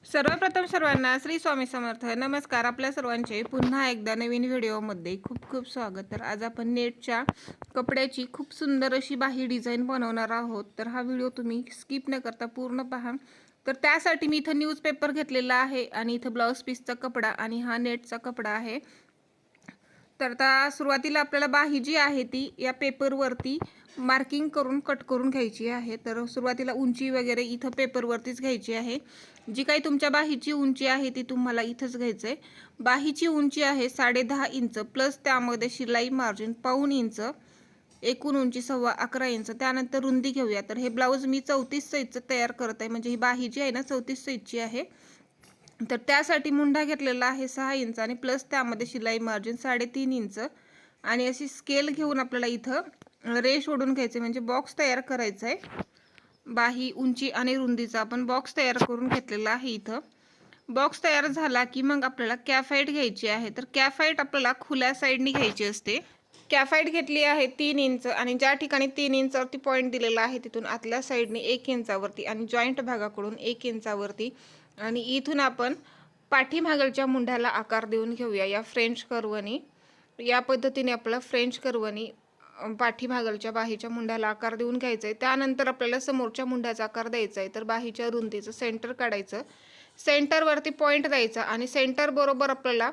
सर्वप्रथम सर्वांना श्री स्वामी समर्थ नमस्कार. आपल्या सर्वांचे पुन्हा एकदा नवीन व्हिडिओमध्ये खूप खूप स्वागत. तर आज आपण नेटच्या कपड्याची खूप सुंदर अशी बाही डिझाईन बनवणार आहोत. तर हा व्हिडिओ तुम्ही स्किप न करता पूर्ण पहा. तर त्यासाठी मी इथं न्यूजपेपर घेतलेला आहे आणि इथं ब्लाऊज पीसचा कपडा आणि हा नेटचा कपडा आहे. तर आता सुरुवातीला आपल्याला बाही जी आहे ती या पेपरवरती मार्किंग करून कट करून घ्यायची आहे. तर सुरुवातीला उंची वगैरे इथं पेपरवरतीच घ्यायची आहे. जी काही तुमच्या बाहीची उंची आहे ती तुम्हाला इथंच घ्यायचं आहे. बाहीची उंची आहे 10.5 इंच प्लस त्यामध्ये शिलाई मार्जिन 1.25 इंच, एकूण उंची 11.25 इंच. त्यानंतर रुंदी घेऊया. तर हे ब्लाऊज मी 34 साईजचं तयार करत आहे, म्हणजे ही बाही जी आहे ना 34 साईजची आहे. तर त्यासाठी मुंढा घेतलेला आहे 6 इंच आणि प्लस त्यामध्ये शिलाई मार्जिन 3.5 इंच आणि अशी स्केल घेऊन आपल्याला इथं रेष ओढून घ्यायचे, म्हणजे बॉक्स तयार करायचा आहे. बाही उंची आणि रुंदीचा आपण बॉक्स तयार करून घेतलेला आहे. इथं बॉक्स तयार झाला की मग आपल्याला कॅफाईट घ्यायची आहे. तर कॅफाईट आपल्याला खुल्या साईडनी घ्यायची असते. कॅफाईट घेतली आहे 3 इंच आणि ज्या ठिकाणी 3 इंचावरती पॉईंट दिलेला आहे तिथून आतल्या साईडने 1 इंचावरती आणि जॉईंट भागाकडून 1 इंचावरती आणि इथून आपण पाठीमागच्या मुंढ्याला आकार देऊन घेऊया या फ्रेंच कर्वनी. या पद्धतीने आपल्याला फ्रेंच कर्वनी पाठीमागच्या बाहीच्या मुंढ्याला आकार देऊन घ्यायचा आहे. त्यानंतर आपल्याला समोरच्या मुंढ्याचा आकार द्यायचा आहे. तर बाहीच्या रुंदीचं सेंटर काढायचं, सेंटरवरती पॉईंट द्यायचा आणि सेंटर बरोबर आपल्याला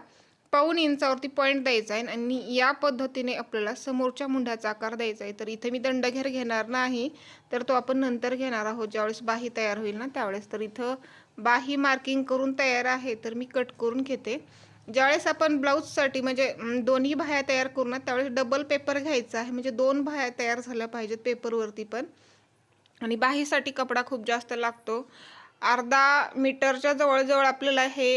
1.25 इंचावरती पॉईंट द्यायचा आहे आणि या पद्धतीने आपल्याला समोरच्या मुंढ्याचा आकार द्यायचा आहे. तर इथे मी दंडघेर घेणार नाही, तर तो आपण नंतर घेणार आहोत ज्यावेळेस बाही तयार होईल ना त्यावेळेस. तर इथं बाही मार्किंग करून तयार आहे, तर मी कट करून घेते. ज्यावेळेस आपण ब्लाऊजसाठी म्हणजे दोन्ही बाह्या तयार करू ना त्यावेळेस डबल पेपर घ्यायचा आहे, म्हणजे 2 बाह्या तयार झाल्या पाहिजेत पेपरवरती पण. आणि बाहीसाठी कपडा खूप जास्त लागतो. अर्धा मीटरच्या जवळजवळ आपल्याला हे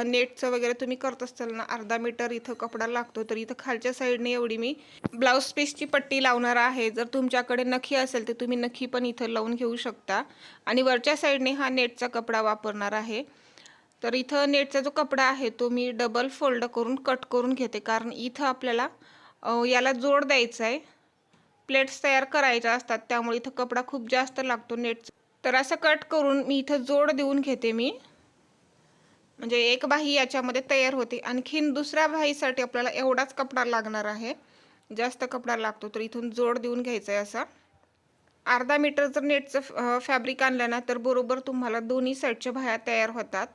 नेटचं वगैरे तुम्ही करत असाल ना, अर्धा मीटर इथं कपडा लागतो. तर इथं खालच्या साईडने एवढी मी ब्लाऊज पीसची पट्टी लावणार आहे. जर तुमच्याकडे नखी असेल तर तुम्ही नखी पण इथं लावून घेऊ शकता आणि वरच्या साईडने हा नेटचा कपडा वापरणार आहे. तर इथं नेटचा जो कपडा आहे तो मी डबल फोल्ड करून कट करून घेते, कारण इथं आपल्याला याला जोड द्यायचा आहे. प्लेट्स तयार करायच्या असतात त्यामुळे इथं कपडा खूप जास्त लागतो नेटचा. तर असं कट करून मी इथं जोड देऊन घेते मी, म्हणजे एक बाही याच्यामध्ये तयार होते. आणखीन दुसऱ्या बाहीसाठी आपल्याला एवढाच कपडा लागणार आहे, जास्त कपडा लागतो. तर इथून जोड देऊन घ्यायचा आहे असा. अर्धा मीटर जर नेटचं फॅब्रिक आणलं ना तर बरोबर तुम्हाला दोन्ही साईडच्या बाह्या तयार होतात.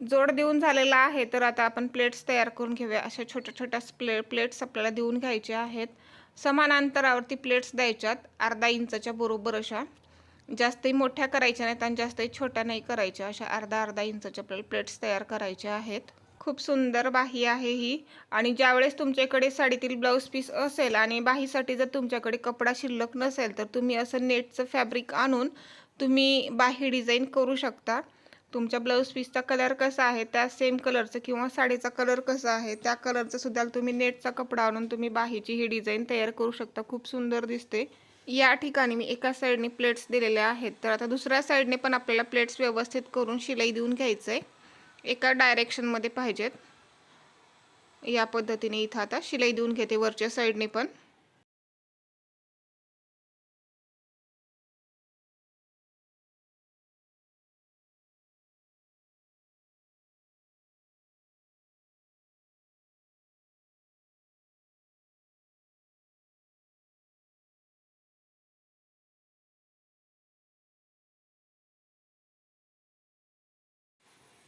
जोड देऊन झालेला आहे. तर आता आपण प्लेट्स तयार करून घेऊया. अशा छोट्या छोट्या प्लेट्स आपल्याला देऊन घ्यायच्या आहेत. समान अंतरावरती प्लेट्स द्यायच्यात, अर्धा इंचाच्या बरोबर अशा. जास्तही मोठ्या करायच्या नाहीत आणि जास्तही छोट्या नाही करायच्या. अशा अर्धा अर्धा इंचाच्या आपल्याला प्लेट्स तयार करायच्या आहेत. खूप सुंदर बाही आहे ही. आणि ज्यावेळेस तुमच्याकडे साडीतील ब्लाऊज पीस असेल आणि बाहीसाठी जर तुमच्याकडे कपडा शिल्लक नसेल तर तुम्ही असं नेटचं फॅब्रिक आणून तुम्ही बाही डिझाईन करू शकता. तुमच्या ब्लाऊज पीसचा कलर कसा आहे त्या सेम कलरचं किंवा साडीचा कलर कसा आहे त्या कलरचं सुद्धा तुम्ही नेटचा कपडा आणून तुम्ही बाहीची ही डिझाईन तयार करू शकता. खूप सुंदर दिसते. या ठिकाणी मी एका साईडने प्लेट्स दिलेल्या आहेत. तर आता दुसऱ्या साईडने पण आपल्याला प्लेट्स व्यवस्थित करून शिलाई देऊन घ्यायचं आहे. एका डायरेक्शनमध्ये पाहिजेत. या पद्धतीने इथं आता शिलाई देऊन घेते वरच्या साईडने पण.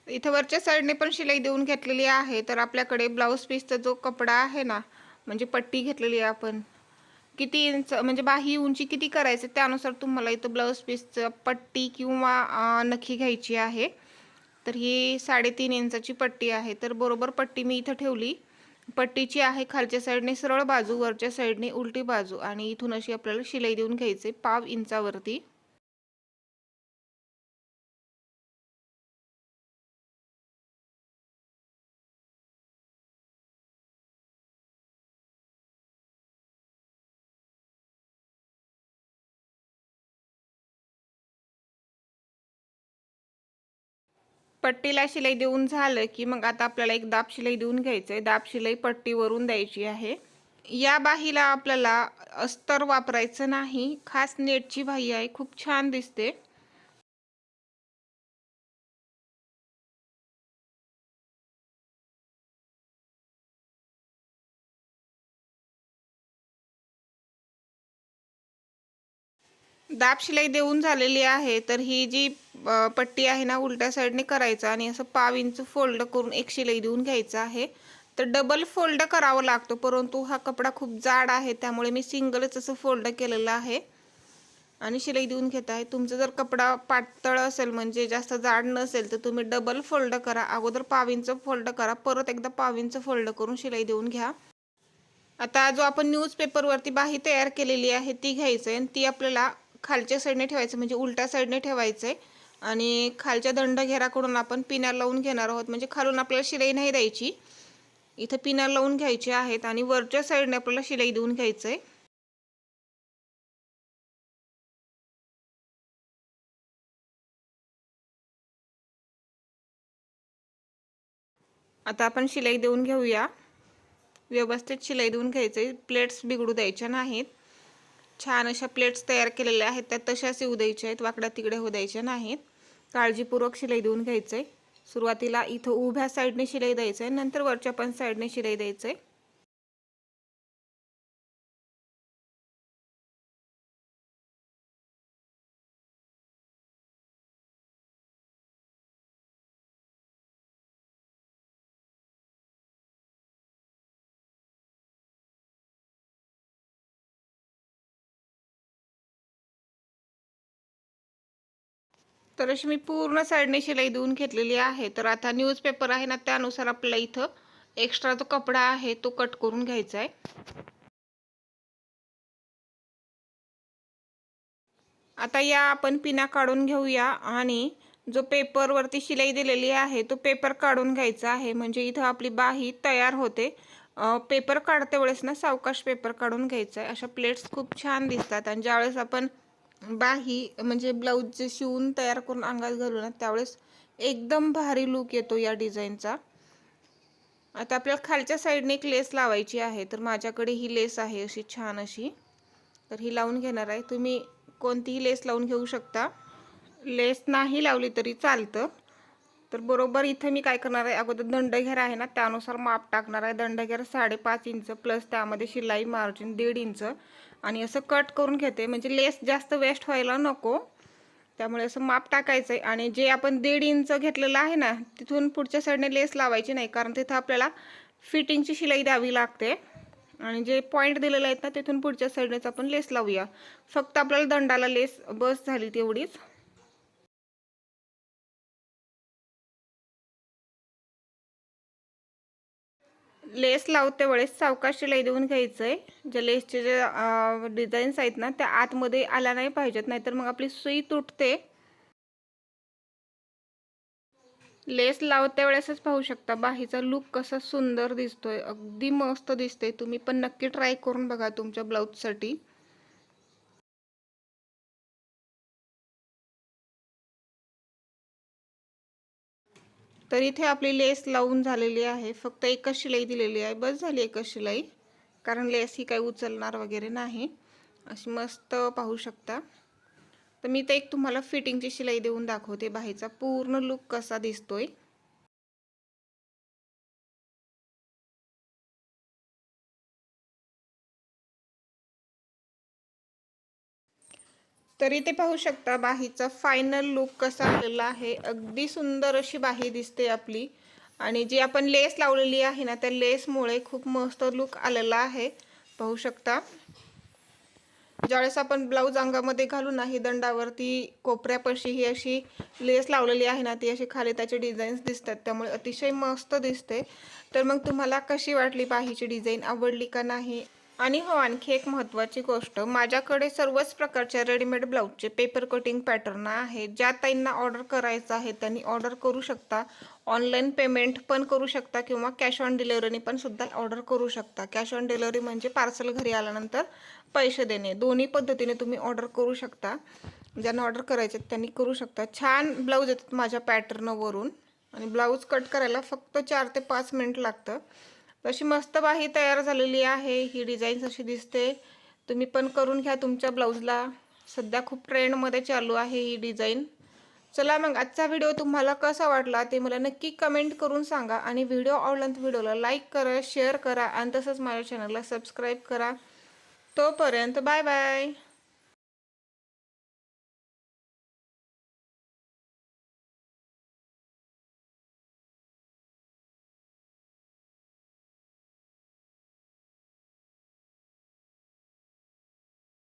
इथं वरच्या साईडने पण शिलाई देऊन घेतलेली आहे. तर आपल्याकडे ब्लाऊज पीसचा जो कपडा आहे ना, म्हणजे पट्टी घेतलेली आहे आपण, किती इंच म्हणजे बाही उंची किती करायचं त्यानुसार तुम्हाला इथं ब्लाऊज पीसचं पट्टी किंवा नखी घ्यायची आहे. तर ही 3.5 इंचाची पट्टी आहे. तर बरोबर पट्टी मी इथं ठेवली. पट्टीची आहे खालच्या साईडने सरळ बाजू, वरच्या साईडने उलटी बाजू आणि इथून अशी आपल्याला शिलाई देऊन घ्यायची 1/2 इंचावरती. पट्टीला शिलाई देऊन झालं की मग आता आपल्याला एक दाब शिलाई देऊन घ्यायचं आहे. दाब शिलाई पट्टीवरून द्यायची आहे. या बाहीला आपल्याला अस्तर वापरायचं नाही, खास नेटची बाही आहे, खूप छान दिसते. दाब शिलाई देऊन झालेली आहे. तर ही जी पट्टी आहे ना, उलट्या साईडने करायचं आणि असं 1/2 इंच फोल्ड करून एक शिलाई देऊन घ्यायचं आहे. तर डबल फोल्ड करावं लागतो, परंतु हा कपडा खूप जाड आहे त्यामुळे मी सिंगलच असं फोल्ड केलेलं आहे आणि शिलाई देऊन घेत आहे. तुमचं जर कपडा पातळ असेल म्हणजे जास्त जाड नसेल तर तुम्ही डबल फोल्ड करा. अगोदर 1/2 इंच फोल्ड करा, परत एकदा 1/2 इंच फोल्ड करून शिलाई देऊन घ्या. आता जो आपण न्यूजपेपरवरती बाही तयार केलेली आहे ती घ्यायचं आहे आणि ती आपल्याला खालच्या साईडने ठेवायचं, म्हणजे उलट्या साईडने ठेवायचं आहे. आणि खालच्या दंडघेराकडून आपण पिना लावून घेणार आहोत, म्हणजे खालून आपल्याला शिलाई नाही द्यायची, इथं पिना लावून घ्यायची आहेत आणि वरच्या साईडने आपल्याला शिलाई देऊन घ्यायचं आहे. आता आपण शिलाई देऊन घेऊया. व्यवस्थित शिलाई देऊन घ्यायचे, प्लेट्स बिघडू द्यायच्या नाहीत. छान अशा प्लेट्स तयार केलेल्या आहेत, त्या तशाच येऊ द्यायच्या आहेत, वाकड्या तिकडे होऊ द्यायच्या नाहीत. काळजीपूर्वक शिलाई देऊन घ्यायचं आहे. सुरुवातीला इथं उभ्या साईडने शिलाई द्यायचं आहे, नंतर वरच्या पण साईडने शिलाई द्यायचं आहे. तर अशी मी पूर्ण साईडने शिलाई देऊन घेतलेली आहे. तर आता न्यूजपेपर आहे ना, त्यानुसार आपल्याला इथं एक्स्ट्रा जो कपडा आहे तो कट करून घ्यायचा आहे. आता या आपण पिना काढून घेऊया आणि जो पेपरवरती शिलाई दिलेली आहे तो पेपर काढून घ्यायचा आहे, म्हणजे इथं आपली बाही तयार होते. पेपर काढते वेळेस ना सावकाश पेपर काढून घ्यायचा आहे. अशा प्लेट्स खूप छान दिसतात आणि ज्यावेळेस आपण बाही म्हणजे ब्लाऊज जे शिवून तयार करून अंगात घालू ना, त्यावेळेस एकदम भारी लुक येतो या डिझाईनचा. आता आपल्याला खालच्या साईडने एक लेस लावायची आहे. तर माझ्याकडे ही लेस आहे अशी छान अशी, तर ही लावून घेणार आहे. तुम्ही कोणतीही लेस लावून घेऊ शकता, लेस नाही लावली तरी चालतं. तर बरोबर इथे मी काय करणार आहे, अगोदर दंडघेर आहे ना त्यानुसार माप टाकणार आहे. दंडघेर 5.5 इंच प्लस त्यामध्ये शिलाई मार्जिन 1.5 इंच आणि असं कट करून घेते, म्हणजे लेस जास्त वेस्ट व्हायला नको, त्यामुळे असं माप टाकायचं आहे. आणि जे आपण 1.5 इंच घेतलेलं आहे ना, तिथून पुढच्या साईडने लेस लावायची नाही, कारण तिथं आपल्याला फिटिंगची शिलाई द्यावी लागते. आणि जे पॉईंट दिलेले आहेत ना, तिथून पुढच्या साईडनेच आपण लेस लावूया. फक्त आपल्याला दंडाला लेस बस झाली तेवढीच. लेस लावते वेळेस सावकाश शिलाई देऊन घ्यायचं आहे. ज्या लेसचे जे डिझाईन्स आहेत ना, त्या आतमध्ये आल्या नाही पाहिजेत, नाहीतर मग आपली सुई तुटते. लेस लावत्या वेळेसच पाहू शकता बाहीचा लुक कसा सुंदर दिसतोय, अगदी मस्त दिसते. तुम्ही पण नक्की ट्राय करून बघा तुमच्या ब्लाऊजसाठी. तर इथे आपली लेस लावून झालेली आहे. फक्त एकच शिलाई दिलेली आहे, बस झाली एकच शिलाई, कारण लेस ही काही उचलणार वगैरे नाही. अशी मस्त पाहू शकता. तर मी तर एक तुम्हाला फिटिंगची शिलाई देऊन दाखवते, बाहीचा पूर्ण लुक कसा दिसतोय. तरी ते पाहू शकता बाहीचा फायनल लुक कसा आलेला आहे. अगदी सुंदर अशी बाही दिसते आपली. आणि जी आपण लेस लावलेली आहे ना, त्या लेसमुळे खूप मस्त लुक आलेला आहे, पाहू शकता. ज्यावेळेस आपण ब्लाऊज अंगामध्ये घालू ना, ही दंडावरती कोपऱ्यापाशी ही अशी लेस लावलेली आहे ना, ती अशी खाली त्याचे डिझाईन्स दिसतात, त्यामुळे अतिशय मस्त दिसते. तर मग तुम्हाला कशी वाटली बाहीची डिझाईन, आवडली का नाही? आणि हो, आणखी एक महत्त्वाची गोष्ट, माझ्याकडे सर्वच प्रकारच्या रेडीमेड ब्लाऊजचे पेपर कटिंग पॅटर्न आहेत. ज्या ताईंना ऑर्डर करायचं आहे त्यांनी ऑर्डर करू शकता. ऑनलाईन पेमेंट पण करू शकता किंवा कॅश ऑन डिलिव्हरीने पण सुद्धा ऑर्डर करू शकता. कॅश ऑन डिलिव्हरी म्हणजे पार्सल घरी आल्यानंतर पैसे देणे, दोन्ही पद्धतीने तुम्ही ऑर्डर करू शकता. ज्यांना ऑर्डर करायचे त्यांनी करू शकता. छान ब्लाऊज येतात माझ्या पॅटर्नवरून आणि ब्लाऊज कट करायला फक्त 4 ते 5 मिनिट लागतं. तशी मस्त बाही तयार झालेली आहे. ही डिझाईन अशी दिसते. तुम्ही पण करून घ्या तुमच्या ब्लाऊजला. सध्या खूप ट्रेंडमध्ये चालू आहे ही डिझाईन. चला मग आजचा व्हिडिओ तुम्हाला कसा वाटला ते मला नक्की कमेंट करून सांगा आणि व्हिडिओ आवडला तर व्हिडिओला लाईक करा, शेअर करा आणि तसंच माझ्या चॅनलला सबस्क्राईब करा. तोपर्यंत बाय बाय.